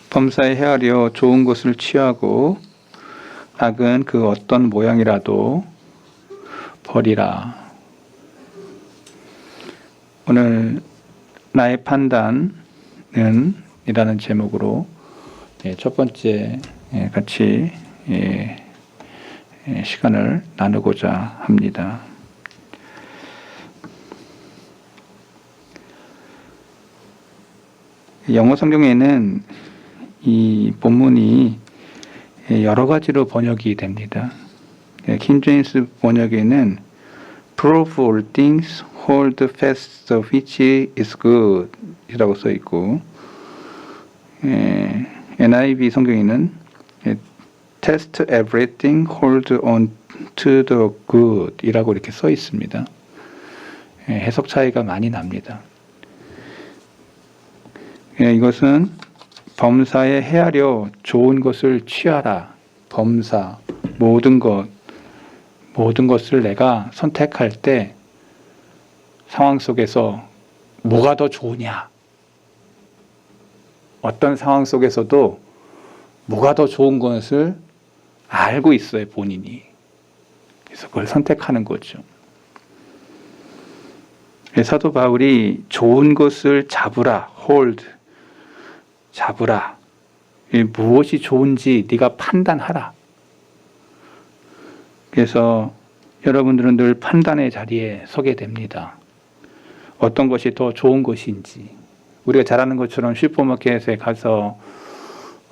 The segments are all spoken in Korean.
범사에 헤아려 좋은 것을 취하고 악은 그 어떤 모양이라도 버리라. 오늘 나의 판단은 이라는 제목으로 첫 번째 같이 시간을 나누고자 합니다. 영어 성경에는 이 본문이 여러 가지로 번역이 됩니다. 킹제임스 번역에는 Prove all things, hold fast which is good 이라고 써 있고, NIV 성경에는 Test everything, hold on to the good 이라고 이렇게 써 있습니다. 해석 차이가 많이 납니다. 이것은 범사에 헤아려 좋은 것을 취하라. 범사, 모든 것을 내가 선택할 때 상황 속에서 뭐가 더 좋으냐? 어떤 상황 속에서도 뭐가 더 좋은 것을 알고 있어요, 본인이. 그래서 그걸 선택하는 거죠. 사도 바울이 좋은 것을 잡으라, hold, 잡으라. 무엇이 좋은지 네가 판단하라. 그래서 여러분들은 늘 판단의 자리에 서게 됩니다. 어떤 것이 더 좋은 것인지. 우리가 잘 아는 것처럼 슈퍼마켓에 가서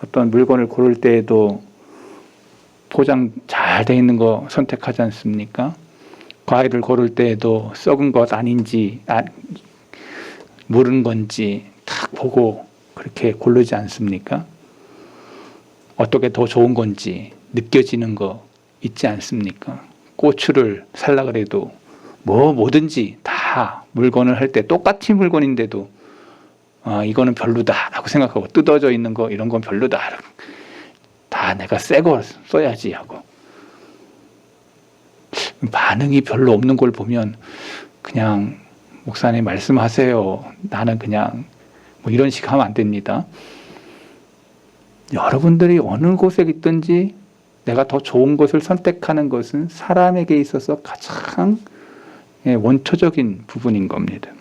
어떤 물건을 고를 때에도 포장 잘 돼 있는 거 선택하지 않습니까? 과일을 고를 때에도 썩은 것 아닌지 무른 건지 딱 보고 그렇게 고르지 않습니까? 어떻게 더 좋은 건지 느껴지는 거 있지 않습니까? 고추를 살라 그래도 뭐든지 다 물건을 할 때 똑같은 물건인데도 이거는 별로다라고 생각하고, 뜯어져 있는 거 이런 건 별로다, 다 내가 새 거 써야지 하고, 반응이 별로 없는 걸 보면 그냥 목사님 말씀하세요, 나는 그냥 이런 식 하면 안 됩니다. 여러분들이 어느 곳에 있든지 내가 더 좋은 것을 선택하는 것은 사람에게 있어서 가장 원초적인 부분인 겁니다.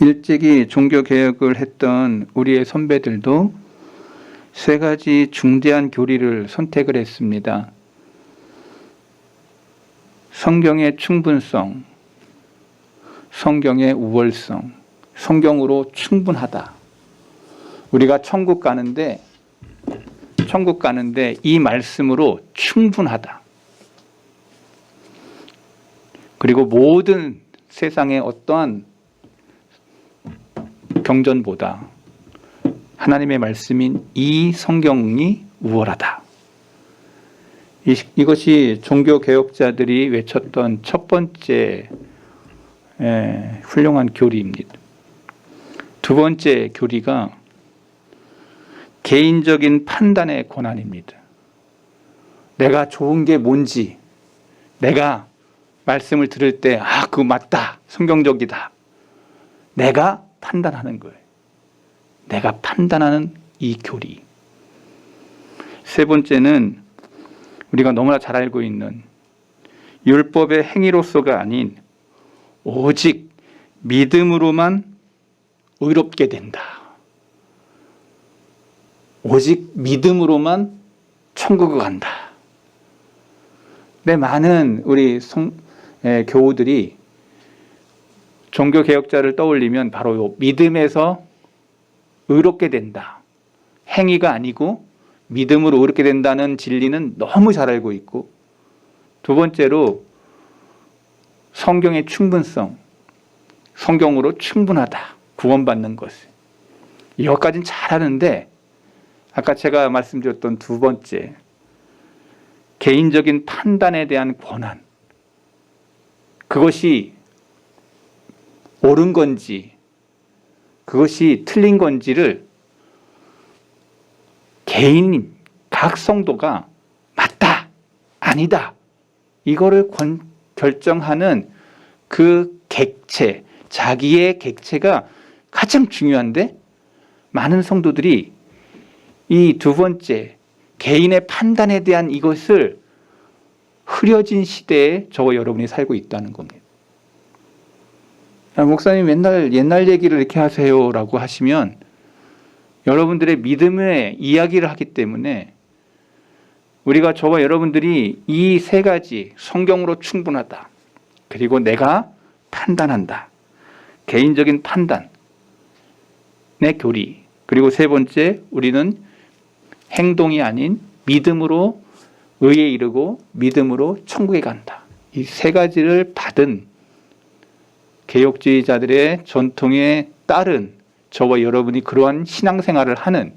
일찍이 종교개혁을 했던 우리의 선배들도 세 가지 중대한 교리를 선택을 했습니다. 성경의 충분성, 성경의 우월성, 성경으로 충분하다. 우리가 천국 가는데 이 말씀으로 충분하다. 그리고 모든 세상의 어떠한 경전보다 하나님의 말씀인 이 성경이 우월하다. 이것이 종교개혁자들이 외쳤던 첫 번째 훌륭한 교리입니다. 두 번째 교리가 개인적인 판단의 권한입니다. 내가 좋은 게 뭔지, 내가 말씀을 들을 때 그거 맞다, 성경적이다, 내가 판단하는 거예요. 내가 판단하는 이 교리. 세 번째는 우리가 너무나 잘 알고 있는 율법의 행위로서가 아닌 오직 믿음으로만 의롭게 된다. 오직 믿음으로만 천국을 간다. 근데 많은 우리 교우들이 종교개혁자를 떠올리면 바로 믿음에서 의롭게 된다, 행위가 아니고 믿음으로 의롭게 된다는 진리는 너무 잘 알고 있고, 두 번째로 성경의 충분성, 성경으로 충분하다, 구원받는 것을, 이것까지는 잘 아는데 아까 제가 말씀드렸던 두 번째, 개인적인 판단에 대한 권한, 그것이 옳은 건지 그것이 틀린 건지를 개인 각 성도가 맞다, 아니다, 이거를 결정하는 그 객체, 자기의 객체가 가장 중요한데 많은 성도들이 이 두 번째 개인의 판단에 대한 이것을 흐려진 시대에 저와 여러분이 살고 있다는 겁니다. 목사님 맨날 옛날 얘기를 이렇게 하세요라고 하시면 여러분들의 믿음의 이야기를 하기 때문에 우리가 저와 여러분들이 이 세 가지 성경으로 충분하다. 그리고 내가 판단한다. 개인적인 판단의 교리. 그리고 세 번째 우리는 행동이 아닌 믿음으로 의에 이르고 믿음으로 천국에 간다. 이 세 가지를 받은 개혁주의자들의 전통에 따른 저와 여러분이 그러한 신앙생활을 하는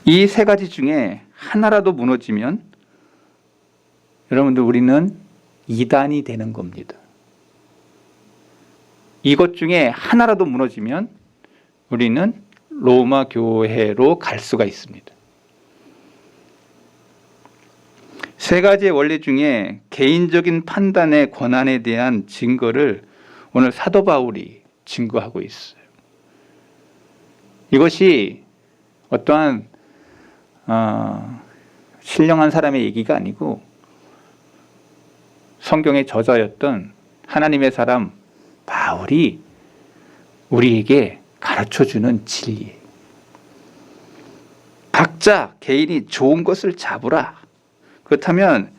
이 세 가지 중에 하나라도 무너지면 여러분들 우리는 이단이 되는 겁니다. 이것 중에 하나라도 무너지면 우리는 로마 교회로 갈 수가 있습니다. 세 가지의 원리 중에 개인적인 판단의 권한에 대한 증거를 오늘 사도 바울이 증거하고 있어요. 이것이 어떠한 신령한 사람의 얘기가 아니고 성경의 저자였던 하나님의 사람 바울이 우리에게 가르쳐주는 진리예요. 각자 개인이 좋은 것을 잡으라. 그렇다면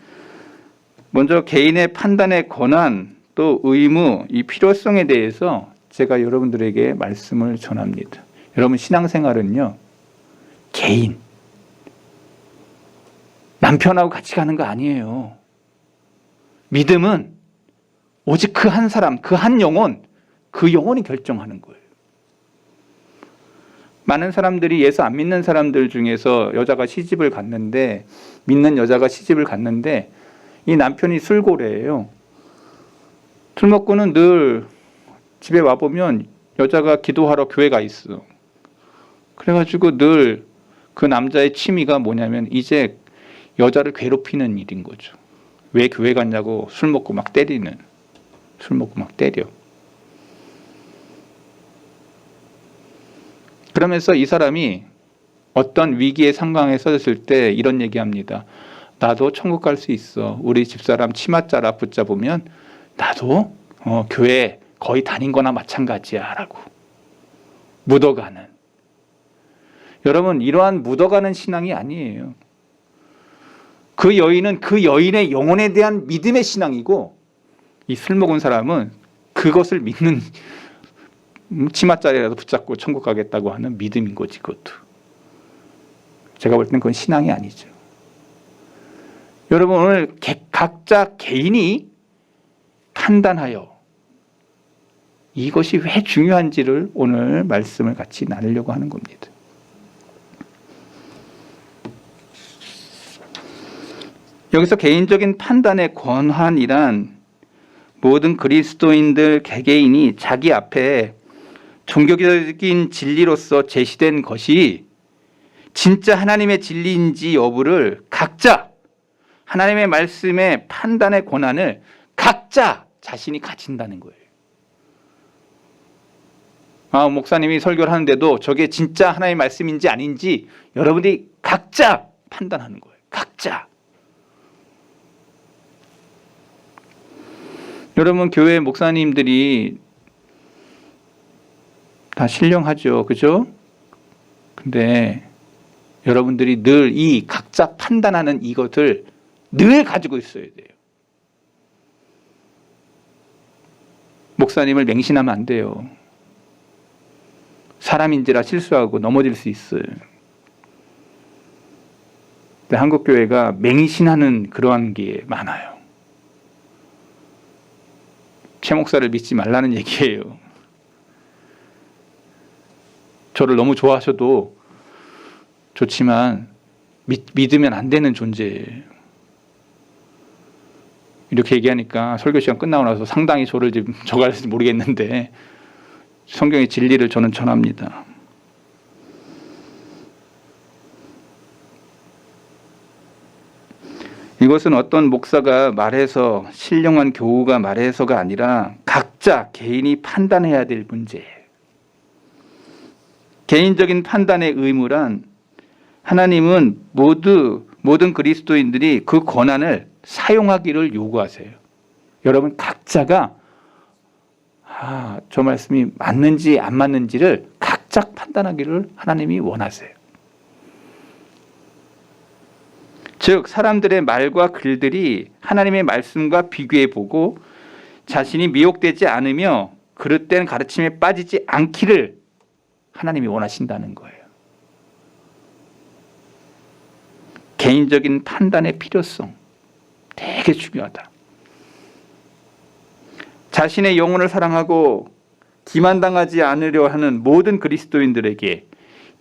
먼저 개인의 판단의 권한 또 의무, 이 필요성에 대해서 제가 여러분들에게 말씀을 전합니다. 여러분 신앙생활은요, 개인, 남편하고 같이 가는 거 아니에요. 믿음은 오직 그 한 사람, 그 한 영혼, 그 영혼이 결정하는 거예요. 많은 사람들이 예수 안 믿는 사람들 중에서 여자가 시집을 갔는데, 믿는 여자가 시집을 갔는데 이 남편이 술고래예요. 술 먹고는 늘 집에 와보면 여자가 기도하러 교회 가 있어. 그래가지고 늘 그 남자의 취미가 뭐냐면 이제 여자를 괴롭히는 일인 거죠. 왜 교회 갔냐고 술 먹고 막 때리는, 술 먹고 막 때려. 그러면서 이 사람이 어떤 위기의 상황에 서있을 때 이런 얘기합니다. 나도 천국 갈 수 있어. 우리 집사람 치맛자락 붙잡으면 나도 교회 거의 다닌 거나 마찬가지야 라고. 묻어가는. 여러분 이러한 묻어가는 신앙이 아니에요. 그 여인은 그 여인의 영혼에 대한 믿음의 신앙이고, 이 술 먹은 사람은 그것을 믿는, 치맛자리라도 붙잡고 천국 가겠다고 하는 믿음인 거지. 그것도 제가 볼 때는 그건 신앙이 아니죠. 여러분 오늘 각자 개인이 판단하여 이것이 왜 중요한지를 오늘 말씀을 같이 나누려고 하는 겁니다. 여기서 개인적인 판단의 권한이란 모든 그리스도인들 개개인이 자기 앞에 종교적인 진리로서 제시된 것이 진짜 하나님의 진리인지 여부를 각자 하나님의 말씀의 판단의 권한을 각자 자신이 가진다는 거예요. 목사님이 설교를 하는데도 저게 진짜 하나님의 말씀인지 아닌지 여러분들이 각자 판단하는 거예요. 각자. 여러분 교회 목사님들이 다 신령하죠. 그죠? 근데 여러분들이 늘 이 각자 판단하는 이것을 늘 가지고 있어야 돼요. 목사님을 맹신하면 안 돼요. 사람인지라 실수하고 넘어질 수 있어요. 근데 한국교회가 맹신하는 그러한 게 많아요. 최 목사를 믿지 말라는 얘기예요. 저를 너무 좋아하셔도 좋지만 믿으면 안 되는 존재예요. 이렇게 얘기하니까 설교 시간 끝나고 나서 상당히 저를 지금 저갈지 모르겠는데 성경의 진리를 저는 전합니다. 그것은 어떤 목사가 말해서 신령한 교우가 말해서가 아니라 각자 개인이 판단해야 될 문제예요. 개인적인 판단의 의무란 하나님은 모든 그리스도인들이 그 권한을 사용하기를 요구하세요. 여러분 각자가 저 말씀이 맞는지 안 맞는지를 각자 판단하기를 하나님이 원하세요. 즉 사람들의 말과 글들이 하나님의 말씀과 비교해 보고 자신이 미혹되지 않으며 그릇된 가르침에 빠지지 않기를 하나님이 원하신다는 거예요. 개인적인 판단의 필요성 되게 중요하다. 자신의 영혼을 사랑하고 기만당하지 않으려 하는 모든 그리스도인들에게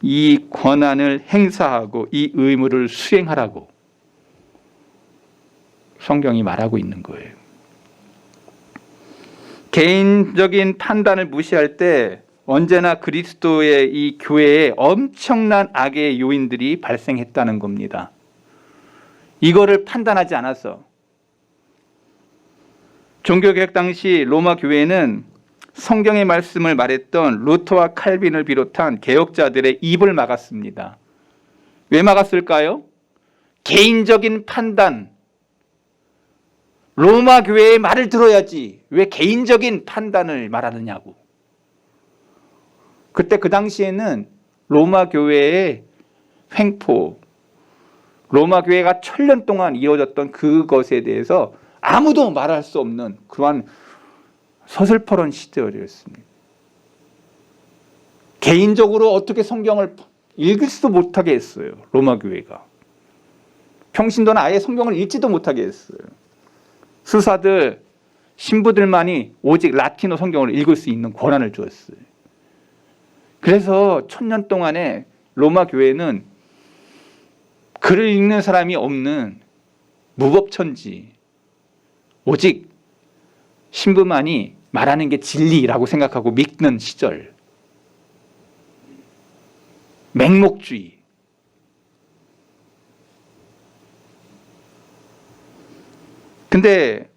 이 권한을 행사하고 이 의무를 수행하라고 성경이 말하고 있는 거예요. 개인적인 판단을 무시할 때 언제나 그리스도의 이 교회에 엄청난 악의 요인들이 발생했다는 겁니다. 이거를 판단하지 않아서 종교개혁 당시 로마 교회는 성경의 말씀을 말했던 루터와 칼빈을 비롯한 개혁자들의 입을 막았습니다. 왜 막았을까요? 개인적인 판단. 로마 교회의 말을 들어야지 왜 개인적인 판단을 말하느냐고. 그때 그 당시에는 로마 교회의 횡포, 로마 교회가 1000년 동안 이어졌던 그것에 대해서 아무도 말할 수 없는 그러한 서슬퍼런 시절이었습니다. 개인적으로 어떻게 성경을 읽을 수도 못하게 했어요. 로마 교회가. 평신도는 아예 성경을 읽지도 못하게 했어요. 수사들, 신부들만이 오직 라틴어 성경을 읽을 수 있는 권한을 주었어요. 그래서 1000년 동안에 로마 교회는 글을 읽는 사람이 없는 무법천지, 오직 신부만이 말하는 게 진리라고 생각하고 믿는 시절. 맹목주의. 근데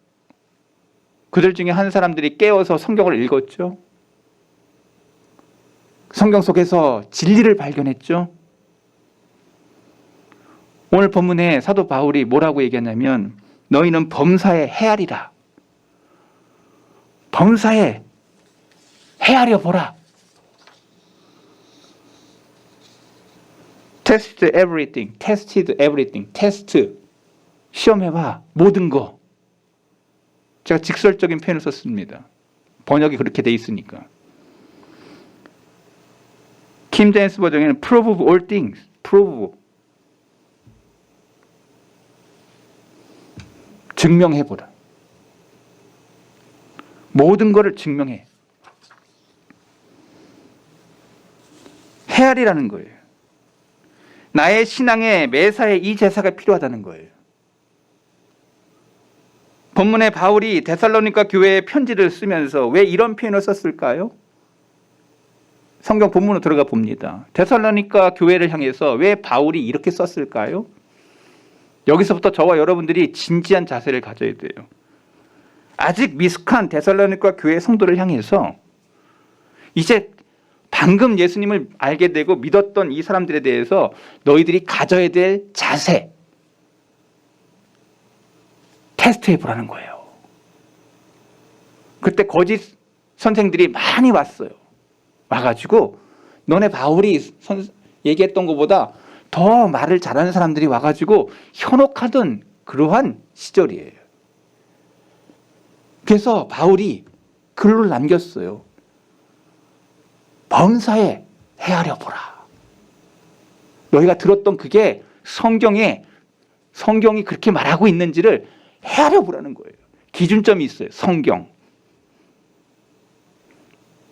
그들 중에 한 사람들이 깨어서 성경을 읽었죠. 성경 속에서 진리를 발견했죠. 오늘 본문에 사도 바울이 뭐라고 얘기했냐면 너희는 범사에 헤아리라. 범사에 헤아려 보라. Test everything. Tested everything. 테스트. 시험해봐. 모든 거. 제가 직설적인 표현을 썼습니다. 번역이 그렇게 돼 있으니까. 킹 제임스 버전에는 prove of all things. prove. 증명해보라. 모든 것을 증명해. 헤아리라는 거예요. 나의 신앙에 매사에 이 제사가 필요하다는 거예요. 본문에 바울이 데살로니가 교회에 편지를 쓰면서 왜 이런 표현을 썼을까요? 성경 본문으로 들어가 봅니다. 데살로니가 교회를 향해서 왜 바울이 이렇게 썼을까요? 여기서부터 저와 여러분들이 진지한 자세를 가져야 돼요. 아직 미숙한 데살로니가 교회 성도를 향해서 이제 방금 예수님을 알게 되고 믿었던 이 사람들에 대해서 너희들이 가져야 될 자세 테스트해 보라는 거예요. 그때 거짓 선생들이 많이 왔어요. 와가지고 너네 바울이 얘기했던 것보다 더 말을 잘하는 사람들이 와가지고 현혹하던 그러한 시절이에요. 그래서 바울이 글을 남겼어요. 범사에 헤아려 보라. 너희가 들었던 그게 성경이 그렇게 말하고 있는지를 헤아려 보라는 거예요. 기준점이 있어요. 성경.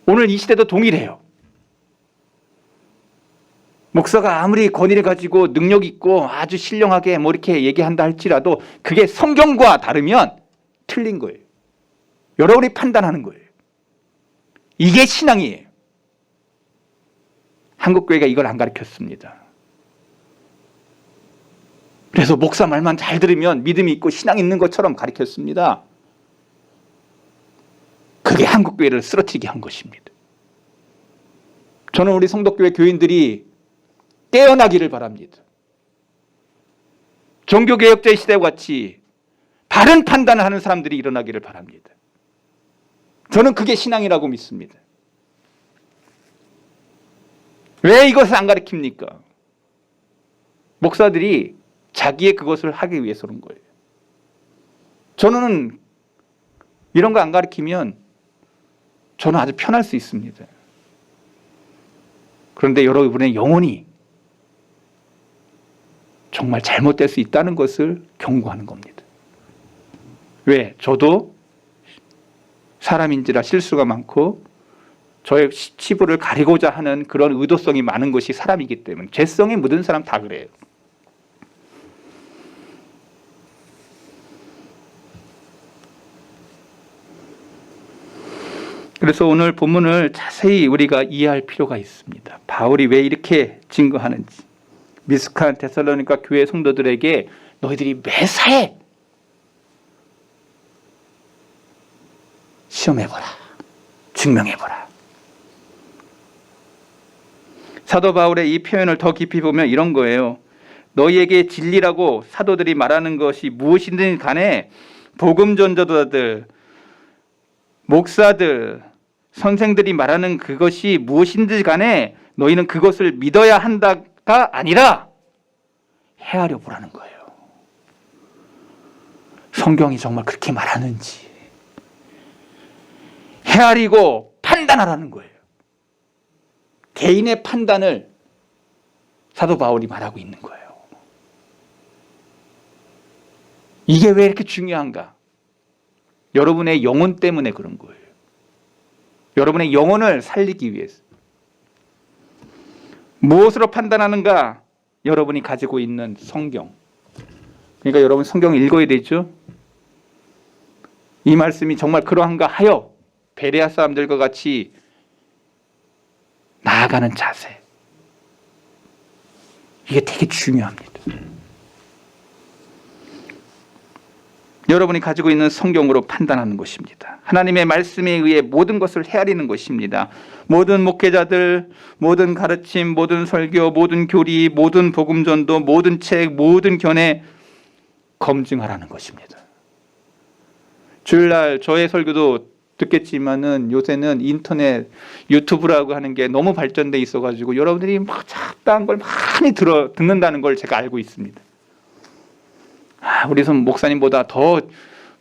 오늘 이 시대도 동일해요. 목사가 아무리 권위를 가지고 능력 있고 아주 신령하게 뭐 이렇게 얘기한다 할지라도 그게 성경과 다르면 틀린 거예요. 여러분이 판단하는 거예요. 이게 신앙이에요. 한국교회가 이걸 안 가르쳤습니다. 그래서 목사 말만 잘 들으면 믿음이 있고 신앙이 있는 것처럼 가르쳤습니다. 그게 한국교회를 쓰러뜨리게 한 것입니다. 저는 우리 성덕교회 교인들이 깨어나기를 바랍니다. 종교개혁자의 시대와 같이 바른 판단을 하는 사람들이 일어나기를 바랍니다. 저는 그게 신앙이라고 믿습니다. 왜 이것을 안 가르칩니까? 목사들이 자기의 그것을 하기 위해서 그런 거예요. 저는 이런 거 안 가르치면 저는 아주 편할 수 있습니다. 그런데 여러분의 영혼이 정말 잘못될 수 있다는 것을 경고하는 겁니다. 왜? 저도 사람인지라 실수가 많고 저의 치부를 가리고자 하는 그런 의도성이 많은 것이 사람이기 때문에, 죄성이 묻은 사람 다 그래요. 그래서 오늘 본문을 자세히 우리가 이해할 필요가 있습니다. 바울이 왜 이렇게 증거하는지. 미숙한 데살로니가 교회 성도들에게 너희들이 매사에 시험해보라, 증명해보라. 사도 바울의 이 표현을 더 깊이 보면 이런 거예요. 너희에게 진리라고 사도들이 말하는 것이 무엇이든 간에 복음 전도자들, 목사들, 선생들이 말하는 그것이 무엇인지 간에 너희는 그것을 믿어야 한다가 아니라 헤아려 보라는 거예요. 성경이 정말 그렇게 말하는지 헤아리고 판단하라는 거예요. 개인의 판단을 사도 바울이 말하고 있는 거예요. 이게 왜 이렇게 중요한가? 여러분의 영혼 때문에 그런 거예요. 여러분의 영혼을 살리기 위해서. 무엇으로 판단하는가? 여러분이 가지고 있는 성경. 그러니까 여러분 성경을 읽어야 되죠. 이 말씀이 정말 그러한가 하여 베레아 사람들과 같이 나아가는 자세. 이게 되게 중요합니다. 여러분이 가지고 있는 성경으로 판단하는 것입니다. 하나님의 말씀에 의해 모든 것을 헤아리는 것입니다. 모든 목회자들, 모든 가르침, 모든 설교, 모든 교리, 모든 복음전도, 모든 책, 모든 견해 검증하라는 것입니다. 주일날 저의 설교도 듣겠지만은 요새는 인터넷, 유튜브라고 하는 게 너무 발전돼 있어가지고 여러분들이 막 잡다한 걸 많이 듣는다는 걸 제가 알고 있습니다. 우리 목사님보다 더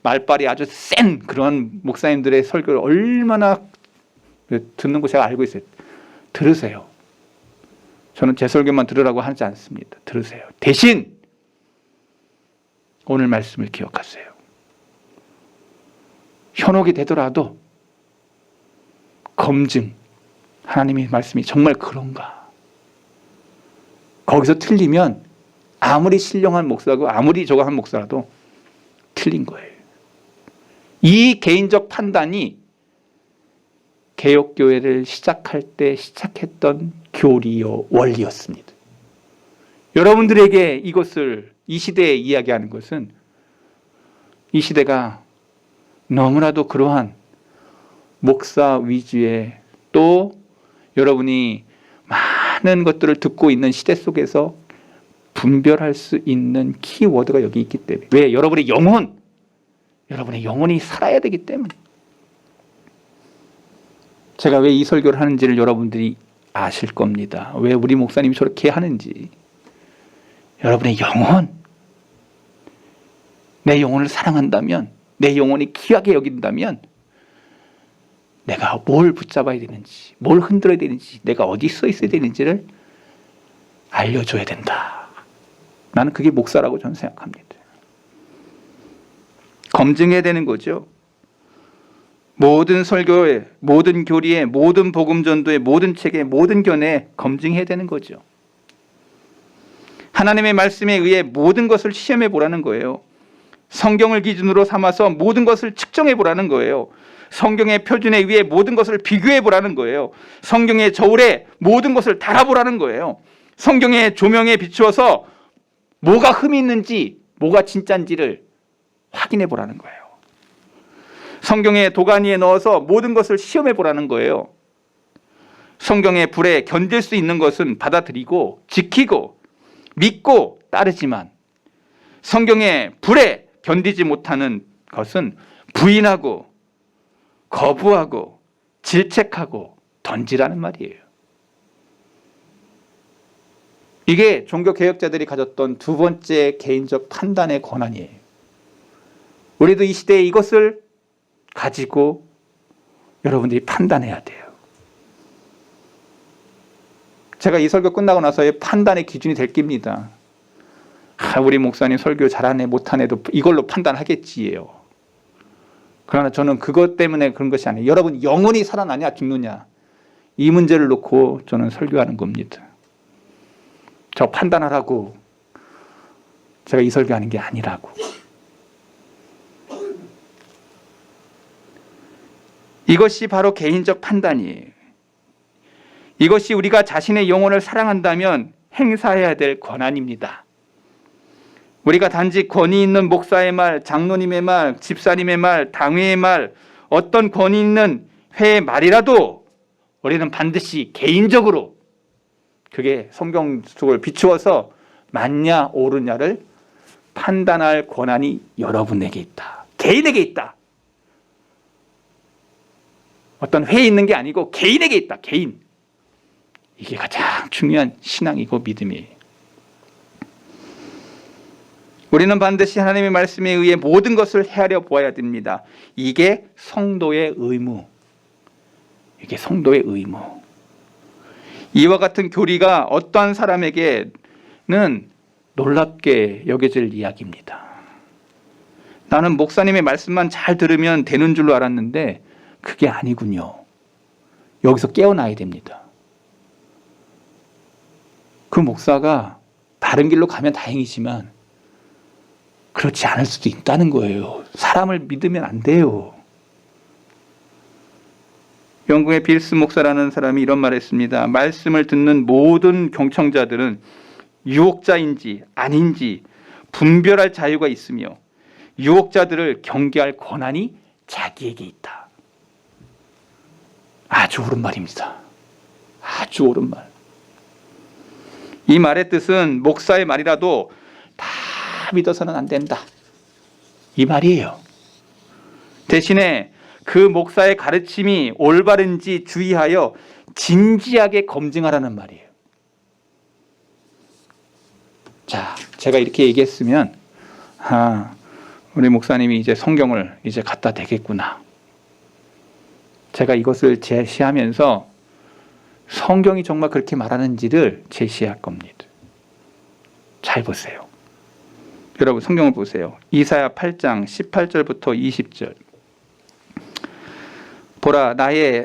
말빨이 아주 센 그런 목사님들의 설교를 얼마나 듣는 거 제가 알고 있어요. 들으세요. 저는 제 설교만 들으라고 하지 않습니다. 들으세요. 대신 오늘 말씀을 기억하세요. 현혹이 되더라도 검증, 하나님의 말씀이 정말 그런가? 거기서 틀리면 아무리 신령한 목사고 아무리 저거 한 목사라도 틀린 거예요. 이 개인적 판단이 개혁교회를 시작할 때 시작했던 교리요 원리였습니다. 여러분들에게 이것을 이 시대에 이야기하는 것은 이 시대가 너무나도 그러한 목사 위주의, 또 여러분이 많은 것들을 듣고 있는 시대 속에서 분별할 수 있는 키워드가 여기 있기 때문에. 왜? 여러분의 영혼이 살아야 되기 때문에. 제가 왜 이 설교를 하는지를 여러분들이 아실 겁니다. 왜 우리 목사님이 저렇게 하는지. 여러분의 영혼, 내 영혼을 사랑한다면, 내 영혼이 귀하게 여긴다면 내가 뭘 붙잡아야 되는지, 뭘 흔들어야 되는지, 내가 어디 서 있어야 되는지를 알려줘야 된다. 나는 그게 목사라고 저는 생각합니다. 검증해야 되는 거죠. 모든 설교에, 모든 교리에, 모든 복음전도에, 모든 책에, 모든 견해에 검증해야 되는 거죠. 하나님의 말씀에 의해 모든 것을 시험해 보라는 거예요. 성경을 기준으로 삼아서 모든 것을 측정해 보라는 거예요. 성경의 표준에 의해 모든 것을 비교해 보라는 거예요. 성경의 저울에 모든 것을 달아보라는 거예요. 성경의 조명에 비추어서 뭐가 흠이 있는지, 뭐가 진짜인지를 확인해 보라는 거예요. 성경의 도가니에 넣어서 모든 것을 시험해 보라는 거예요. 성경의 불에 견딜 수 있는 것은 받아들이고 지키고 믿고 따르지만, 성경의 불에 견디지 못하는 것은 부인하고 거부하고 질책하고 던지라는 말이에요. 이게 종교개혁자들이 가졌던 두 번째 개인적 판단의 권한이에요. 우리도 이 시대에 이것을 가지고 여러분들이 판단해야 돼요. 제가 이 설교 끝나고 나서의 판단의 기준이 될 겁니다. 우리 목사님 설교 잘하네 못하네도 이걸로 판단하겠지예요. 그러나 저는 그것 때문에 그런 것이 아니에요. 여러분 영혼이 살아나냐 죽느냐, 이 문제를 놓고 저는 설교하는 겁니다. 저 판단하라고 제가 이 설교하는 게 아니라고. 이것이 바로 개인적 판단이에요. 이것이 우리가 자신의 영혼을 사랑한다면 행사해야 될 권한입니다. 우리가 단지 권위 있는 목사의 말, 장로님의 말, 집사님의 말, 당회의 말, 어떤 권위 있는 회의 말이라도 우리는 반드시 개인적으로 그게 성경 속을 비추어서 맞냐 옳으냐를 판단할 권한이 여러분에게 있다. 개인에게 있다. 어떤 회에 있는 게 아니고 개인에게 있다. 개인. 이게 가장 중요한 신앙이고 믿음이에요. 우리는 반드시 하나님의 말씀에 의해 모든 것을 헤아려 보아야 됩니다. 이게 성도의 의무. 이게 성도의 의무. 이와 같은 교리가 어떠한 사람에게는 놀랍게 여겨질 이야기입니다. 나는 목사님의 말씀만 잘 들으면 되는 줄로 알았는데 그게 아니군요. 여기서 깨어나야 됩니다. 그 목사가 다른 길로 가면 다행이지만 그렇지 않을 수도 있다는 거예요. 사람을 믿으면 안 돼요. 영국의 빌스 목사라는 사람이 이런 말을 했습니다. 말씀을 듣는 모든 경청자들은 유혹자인지 아닌지 분별할 자유가 있으며 유혹자들을 경계할 권한이 자기에게 있다. 아주 옳은 말입니다. 아주 옳은 말. 이 말의 뜻은 목사의 말이라도 다 믿어서는 안 된다, 이 말이에요. 대신에 그 목사의 가르침이 올바른지 주의하여 진지하게 검증하라는 말이에요. 자, 제가 이렇게 얘기했으면 우리 목사님이 이제 성경을 이제 갖다 대겠구나. 제가 이것을 제시하면서 성경이 정말 그렇게 말하는지를 제시할 겁니다. 잘 보세요. 여러분 성경을 보세요. 이사야 8장 18절부터 20절. 보라,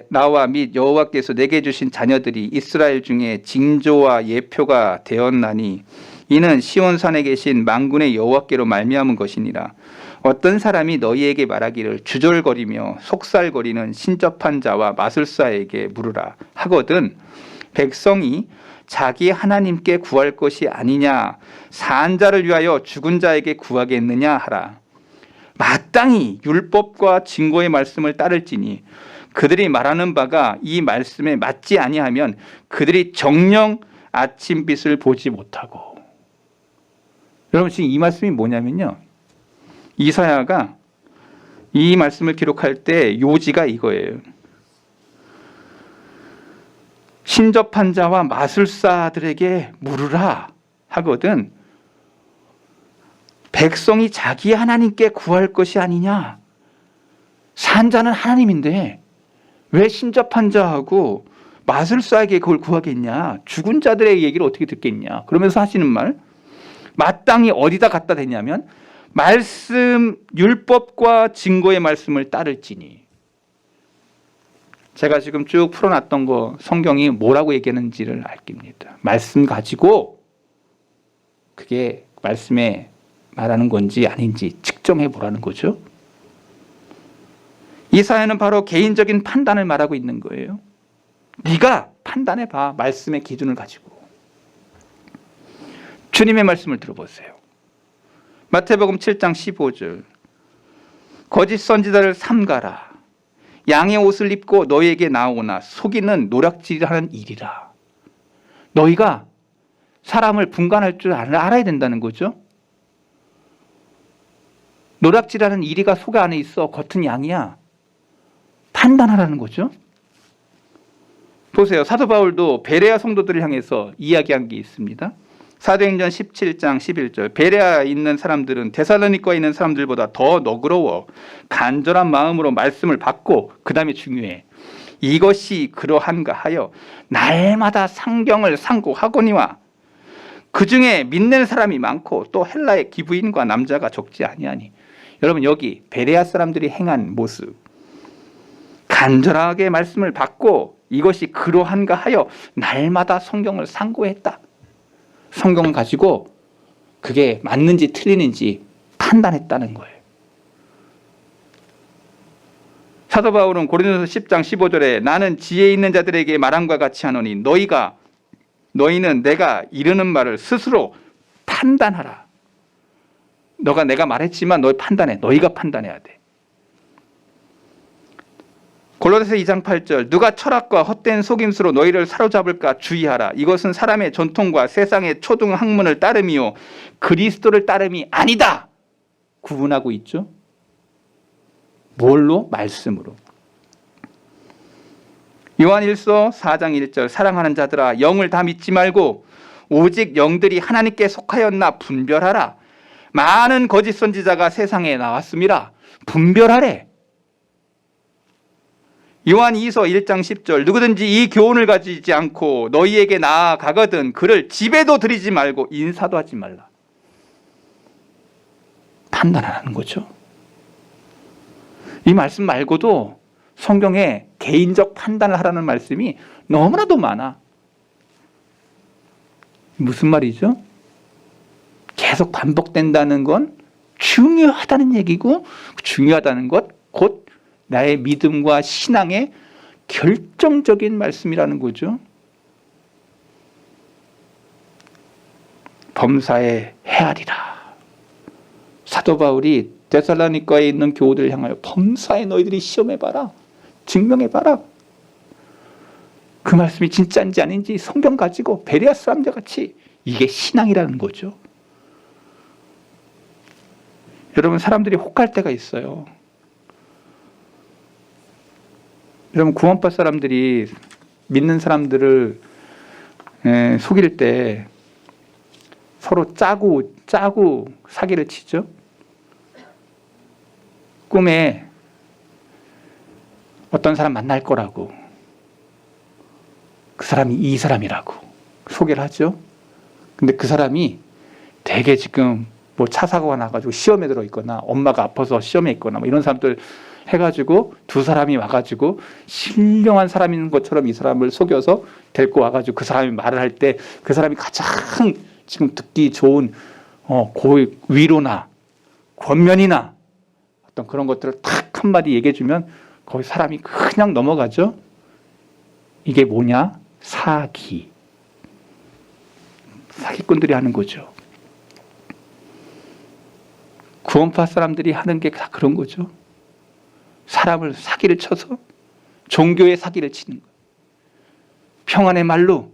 나와 및 여호와께서 내게 주신 자녀들이 이스라엘 중에 징조와 예표가 되었나니 이는 시온산에 계신 만군의 여호와께로 말미암은 것이니라. 어떤 사람이 너희에게 말하기를 주절거리며 속살거리는 신접한 자와 마술사에게 물으라 하거든 백성이 자기 하나님께 구할 것이 아니냐 산 자를 위하여 죽은 자에게 구하겠느냐 하라. 마땅히 율법과 증거의 말씀을 따를지니 그들이 말하는 바가 이 말씀에 맞지 아니하면 그들이 정녕 아침빛을 보지 못하고. 여러분 지금 이 말씀이 뭐냐면요, 이사야가 이 말씀을 기록할 때 요지가 이거예요. 신접한 자와 마술사들에게 물으라 하거든 백성이 자기 하나님께 구할 것이 아니냐. 산자는 하나님인데 왜 신접한 자하고 마술사에게 그걸 구하겠냐. 죽은 자들의 얘기를 어떻게 듣겠냐. 그러면서 하시는 말, 마땅히 어디다 갖다 대냐면 말씀, 율법과 증거의 말씀을 따를지니. 제가 지금 쭉 풀어놨던 거 성경이 뭐라고 얘기하는지를 알 겁니다. 말씀 가지고 그게 말씀에 말하는 건지 아닌지 측정해 보라는 거죠. 이사야는 바로 개인적인 판단을 말하고 있는 거예요. 네가 판단해 봐. 말씀의 기준을 가지고. 주님의 말씀을 들어보세요. 마태복음 7장 15절. 거짓 선지자를 삼가라. 양의 옷을 입고 너희에게 나오나 속이는 노략질하는 일이라. 너희가 사람을 분간할 줄 알아야 된다는 거죠. 노략질하는 이리가 속 안에 있어. 겉은 양이야. 판단하라는 거죠. 보세요. 사도 바울도 베레아 성도들을 향해서 이야기한 게 있습니다. 사도행전 17장 11절. 베레아에 있는 사람들은 데살로니가에 있는 사람들보다 더 너그러워 간절한 마음으로 말씀을 받고, 그 다음에 중요해. 이것이 그러한가 하여 날마다 상경을 상고하거니와 그 중에 믿는 사람이 많고 또 헬라의 기부인과 남자가 적지 아니하니. 여러분, 여기 베레아 사람들이 행한 모습, 간절하게 말씀을 받고 이것이 그러한가 하여 날마다 성경을 상고했다. 성경을 가지고 그게 맞는지 틀리는지 판단했다는 거예요. 사도 바울은 고린도서 10장 15절에 나는 지혜 있는 자들에게 말함과 같이 하노니 너희는 내가 이르는 말을 스스로 판단하라. 내가 말했지만 너희 판단해. 너희가 판단해야 돼. 골로새서 2장 8절. 누가 철학과 헛된 속임수로 너희를 사로잡을까 주의하라. 이것은 사람의 전통과 세상의 초등 학문을 따름이요 그리스도를 따름이 아니다. 구분하고 있죠. 뭘로? 말씀으로. 요한일서 4장 1절. 사랑하는 자들아 영을 다 믿지 말고 오직 영들이 하나님께 속하였나 분별하라. 많은 거짓 선지자가 세상에 나왔습니다. 분별하래. 요한 2서 1장 10절. 누구든지 이 교훈을 가지지 않고 너희에게 나아가거든 그를 집에도 들이지 말고 인사도 하지 말라. 판단하라는 거죠. 이 말씀 말고도 성경에 개인적 판단을 하라는 말씀이 너무나도 많아. 무슨 말이죠? 계속 반복된다는 건 중요하다는 얘기고, 중요하다는 것 곧 나의 믿음과 신앙의 결정적인 말씀이라는 거죠. 범사에 헤아리라. 사도 바울이 데살로니가에 있는 교우들을 향하여 범사에 너희들이 시험해봐라. 증명해봐라. 그 말씀이 진짜인지 아닌지 성경 가지고 베레아 사람들 같이, 이게 신앙이라는 거죠. 여러분, 사람들이 혹할 때가 있어요. 여러분, 구원파 사람들이 믿는 사람들을 속일 때 서로 짜고 사기를 치죠. 꿈에 어떤 사람 만날 거라고, 그 사람이 이 사람이라고 소개를 하죠. 근데 그 사람이 되게 지금 뭐 차 사고가 나가지고 시험에 들어있거나 엄마가 아파서 시험에 있거나 뭐 이런 사람들 해가지고 두 사람이 와가지고 신령한 사람인 것처럼 이 사람을 속여서 데리고 와가지고 그 사람이 말을 할 때 그 사람이 가장 지금 듣기 좋은 위로나 권면이나 어떤 그런 것들을 탁 한마디 얘기해주면 거기 사람이 그냥 넘어가죠. 이게 뭐냐? 사기꾼들이 하는 거죠. 구원파 사람들이 하는 게 다 그런 거죠. 사람을 사기를 쳐서 종교의 사기를 치는 거예요. 평안의 말로,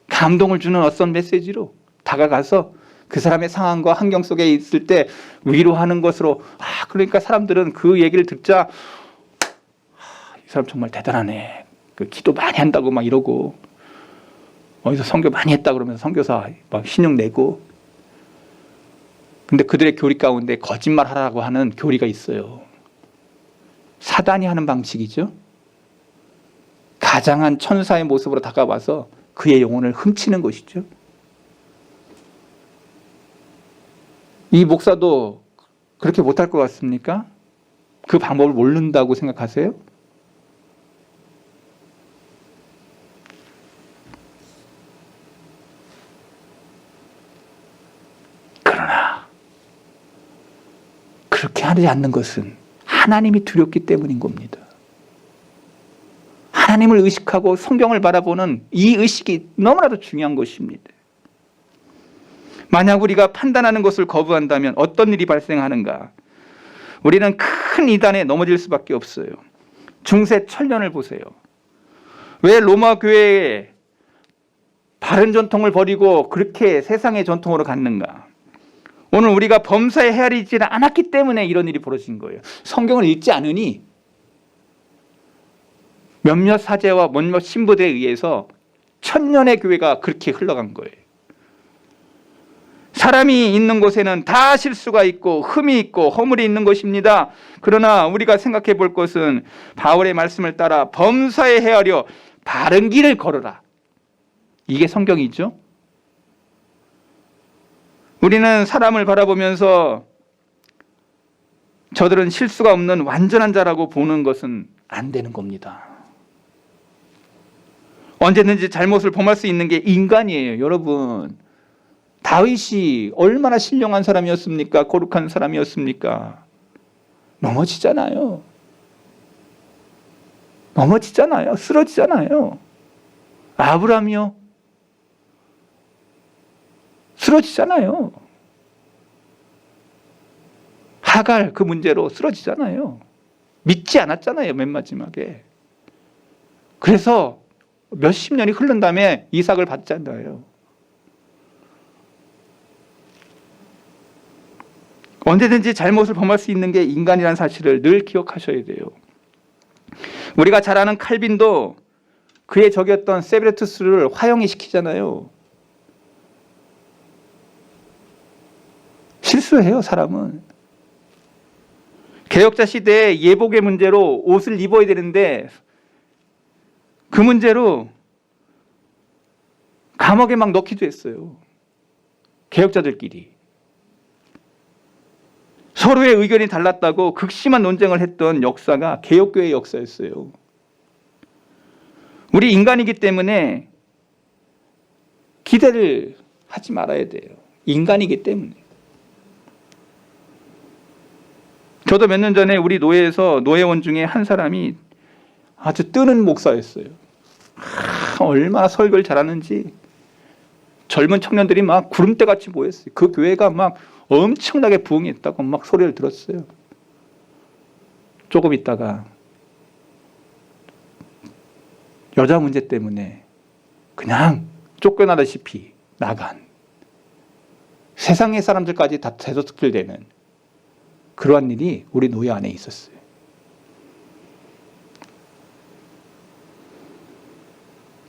감동을 주는 어떤 메시지로 다가가서 그 사람의 상황과 환경 속에 있을 때 위로하는 것으로, 그러니까 사람들은 그 얘기를 듣자, 이 사람 정말 대단하네. 그 기도 많이 한다고 막 이러고, 어디서 선교 많이 했다 그러면서 선교사 막 신용 내고. 근데 그들의 교리 가운데 거짓말 하라고 하는 교리가 있어요. 사단이 하는 방식이죠. 가장한 천사의 모습으로 다가와서 그의 영혼을 훔치는 것이죠. 이 목사도 그렇게 못할 것 같습니까? 그 방법을 모른다고 생각하세요? 그러나 그렇게 하지 않는 것은 하나님이 두렵기 때문인 겁니다. 하나님을 의식하고 성경을 바라보는 이 의식이 너무나도 중요한 것입니다. 만약 우리가 판단하는 것을 거부한다면 어떤 일이 발생하는가? 우리는 큰 이단에 넘어질 수밖에 없어요. 중세 천년을 보세요. 왜 로마 교회에 바른 전통을 버리고 그렇게 세상의 전통으로 갔는가? 오늘 우리가 범사에 헤아리지 않았기 때문에 이런 일이 벌어진 거예요. 성경을 읽지 않으니 몇몇 사제와 몇몇 신부들에 의해서 천년의 교회가 그렇게 흘러간 거예요. 사람이 있는 곳에는 다 실수가 있고 흠이 있고 허물이 있는 것입니다. 그러나 우리가 생각해 볼 것은 바울의 말씀을 따라 범사에 헤아려 바른 길을 걸어라. 이게 성경이죠. 우리는 사람을 바라보면서 저들은 실수가 없는 완전한 자라고 보는 것은 안 되는 겁니다. 언제든지 잘못을 범할 수 있는 게 인간이에요. 여러분, 다윗이 얼마나 신령한 사람이었습니까? 거룩한 사람이었습니까? 넘어지잖아요. 쓰러지잖아요. 아브라함이요, 쓰러지잖아요. 하갈 그 문제로 쓰러지잖아요. 믿지 않았잖아요, 맨 마지막에. 그래서 몇십 년이 흐른 다음에 이삭을 받잖아요. 언제든지 잘못을 범할 수 있는 게 인간이라는 사실을 늘 기억하셔야 돼요. 우리가 잘 아는 칼빈도 그의 적이었던 세베르투스를 화형이 시키잖아요. 실수해요, 사람은. 개혁자 시대에 예복의 문제로 옷을 입어야 되는데 그 문제로 감옥에 막 넣기도 했어요. 개혁자들끼리. 서로의 의견이 달랐다고 극심한 논쟁을 했던 역사가 개혁교회의 역사였어요. 우리 인간이기 때문에 기대를 하지 말아야 돼요. 인간이기 때문에. 저도 몇 년 전에 우리 노예에서 노예원 중에 한 사람이 아주 뜨는 목사였어요. 얼마나 설교를 잘하는지 젊은 청년들이 막 구름대같이 모였어요. 그 교회가 막 엄청나게 부흥했다고 막 소리를 들었어요. 조금 있다가 여자 문제 때문에 그냥 쫓겨나다시피 나간, 세상의 사람들까지 다 대적들되는 그러한 일이 우리 노예 안에 있었어요.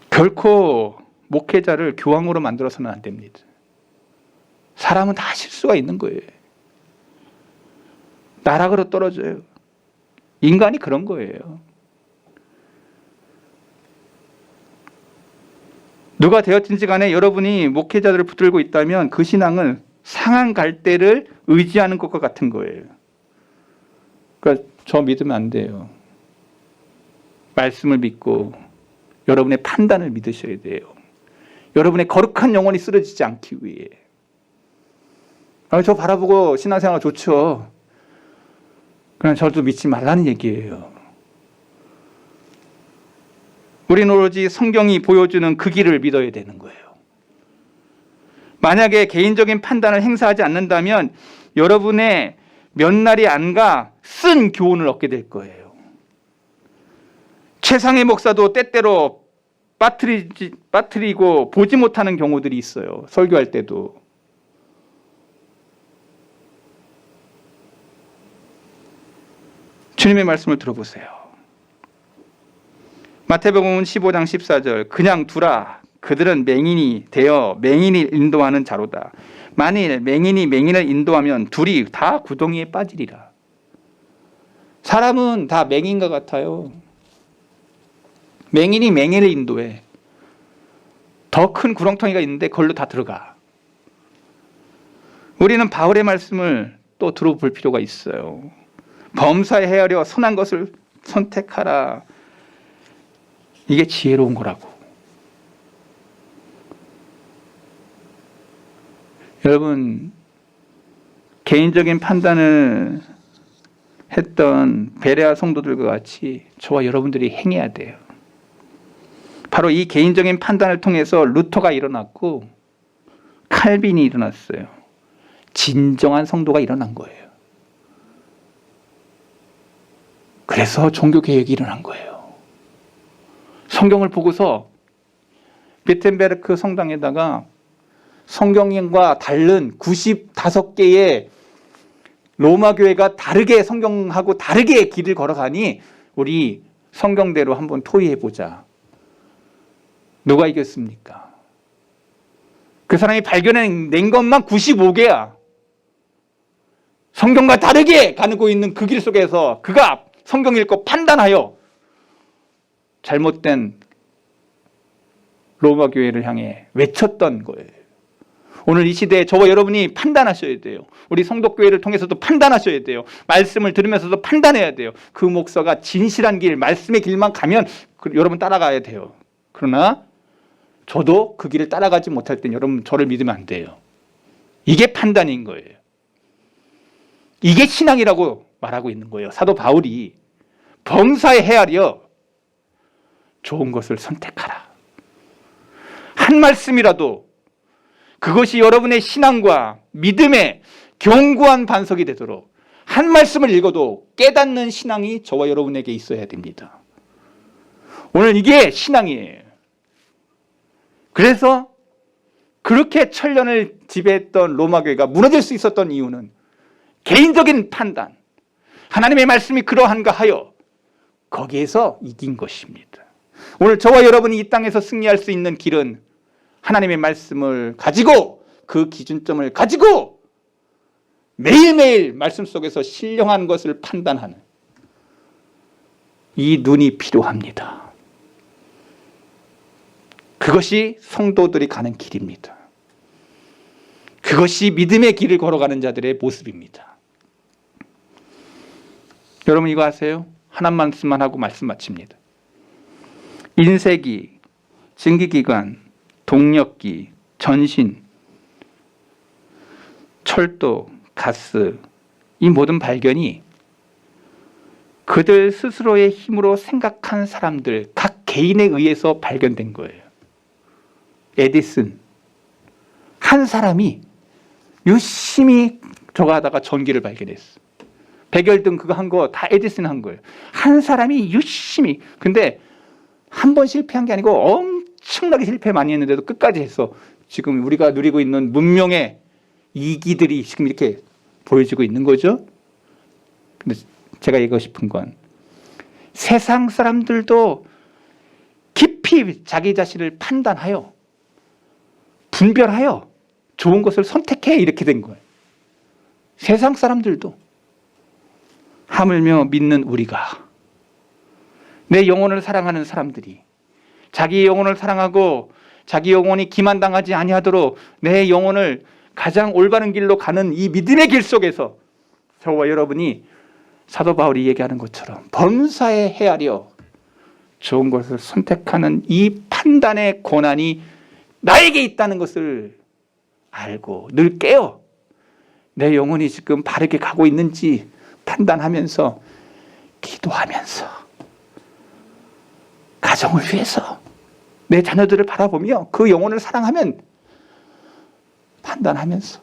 결코 목회자를 교황으로 만들어서는 안 됩니다. 사람은 다 실수가 있는 거예요. 나락으로 떨어져요. 인간이 그런 거예요. 누가 되었든지 간에 여러분이 목회자들을 붙들고 있다면 그 신앙은 상한 갈대를 의지하는 것과 같은 거예요. 그러니까 저 믿으면 안 돼요. 말씀을 믿고 여러분의 판단을 믿으셔야 돼요. 여러분의 거룩한 영혼이 쓰러지지 않기 위해. 저 바라보고 신앙생활 좋죠. 그냥 저도 믿지 말라는 얘기예요. 우리는 오로지 성경이 보여주는 그 길을 믿어야 되는 거예요. 만약에 개인적인 판단을 행사하지 않는다면 여러분의 몇 날이 안 가 쓴 교훈을 얻게 될 거예요. 최상의 목사도 때때로 빠뜨리고 보지 못하는 경우들이 있어요. 설교할 때도. 주님의 말씀을 들어보세요. 마태복음 15장 14절 그냥 두라. 그들은 맹인이 되어 맹인을 인도하는 자로다. 만일 맹인이 맹인을 인도하면 둘이 다 구덩이에 빠지리라. 사람은 다 맹인과 같아요. 맹인이 맹인을 인도해. 더 큰 구렁텅이가 있는데 그걸로 다 들어가. 우리는 바울의 말씀을 또 들어볼 필요가 있어요. 범사에 헤아려 선한 것을 선택하라. 이게 지혜로운 거라고. 여러분, 개인적인 판단을 했던 베레아 성도들과 같이 저와 여러분들이 행해야 돼요. 바로 이 개인적인 판단을 통해서 루터가 일어났고 칼빈이 일어났어요. 진정한 성도가 일어난 거예요. 그래서 종교개혁이 일어난 거예요. 성경을 보고서 비텐베르크 성당에다가 성경과 다른 95개의 로마 교회가 다르게 성경하고 다르게 길을 걸어가니 우리 성경대로 한번 토의해보자. 누가 이겼습니까? 그 사람이 발견해낸 것만 95개야. 성경과 다르게 가고 있는 그 길 속에서 그가 성경 읽고 판단하여 잘못된 로마 교회를 향해 외쳤던 거예요. 오늘 이 시대에 저와 여러분이 판단하셔야 돼요. 우리 성도교회를 통해서도 판단하셔야 돼요. 말씀을 들으면서도 판단해야 돼요. 그 목사가 진실한 길, 말씀의 길만 가면 여러분 따라가야 돼요. 그러나 저도 그 길을 따라가지 못할 땐 여러분 저를 믿으면 안 돼요. 이게 판단인 거예요. 이게 신앙이라고 말하고 있는 거예요. 사도 바울이 범사에 헤아려 좋은 것을 선택하라. 한 말씀이라도 그것이 여러분의 신앙과 믿음의 견고한 반석이 되도록 한 말씀을 읽어도 깨닫는 신앙이 저와 여러분에게 있어야 됩니다. 오늘 이게 신앙이에요. 그래서 그렇게 천년을 지배했던 로마 교회가 무너질 수 있었던 이유는 개인적인 판단, 하나님의 말씀이 그러한가 하여 거기에서 이긴 것입니다. 오늘 저와 여러분이 이 땅에서 승리할 수 있는 길은 하나님의 말씀을 가지고 그 기준점을 가지고 매일매일 말씀 속에서 신령한 것을 판단하는 이 눈이 필요합니다. 그것이 성도들이 가는 길입니다. 그것이 믿음의 길을 걸어가는 자들의 모습입니다. 여러분 이거 아세요? 하나 말씀만 하고 말씀 마칩니다. 인쇄기, 증기기관, 동력기, 전신, 철도, 가스, 이 모든 발견이 그들 스스로의 힘으로 생각한 사람들 각 개인에 의해서 발견된 거예요. 에디슨 한 사람이 열심히 저거 하다가 전기를 발견했어. 백열등 그거 한 거 다 에디슨 한 거예요. 한 사람이 열심히. 근데 한 번 실패한 게 아니고 엄청나게 실패 많이 했는데도 끝까지 해서 지금 우리가 누리고 있는 문명의 이기들이 지금 이렇게 보여지고 있는 거죠. 근데 제가 얘기하고 싶은 건 세상 사람들도 깊이 자기 자신을 판단하여 분별하여 좋은 것을 선택해 이렇게 된 거예요. 세상 사람들도 하물며 믿는 우리가 내 영혼을 사랑하는 사람들이 자기 영혼을 사랑하고 자기 영혼이 기만당하지 아니하도록 내 영혼을 가장 올바른 길로 가는 이 믿음의 길 속에서 저와 여러분이 사도 바울이 얘기하는 것처럼 범사에 헤아려 좋은 것을 선택하는 이 판단의 권한이 나에게 있다는 것을 알고 늘 깨어 내 영혼이 지금 바르게 가고 있는지 판단하면서 기도하면서 가정을 위해서 내 자녀들을 바라보며 그 영혼을 사랑하면 판단하면서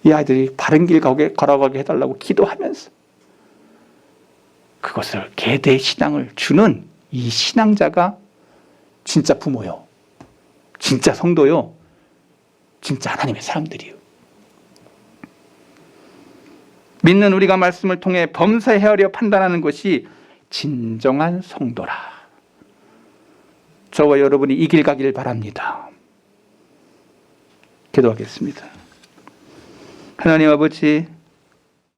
이 아이들이 바른 길 걸어가게 해달라고 기도하면서 그것을 계대 신앙을 주는 이 신앙자가 진짜 부모요. 진짜 성도요. 진짜 하나님의 사람들이요. 믿는 우리가 말씀을 통해 범사에 헤아려 판단하는 것이 진정한 성도라. 저와 여러분이 이 길 가기를 바랍니다. 기도하겠습니다. 하나님 아버지,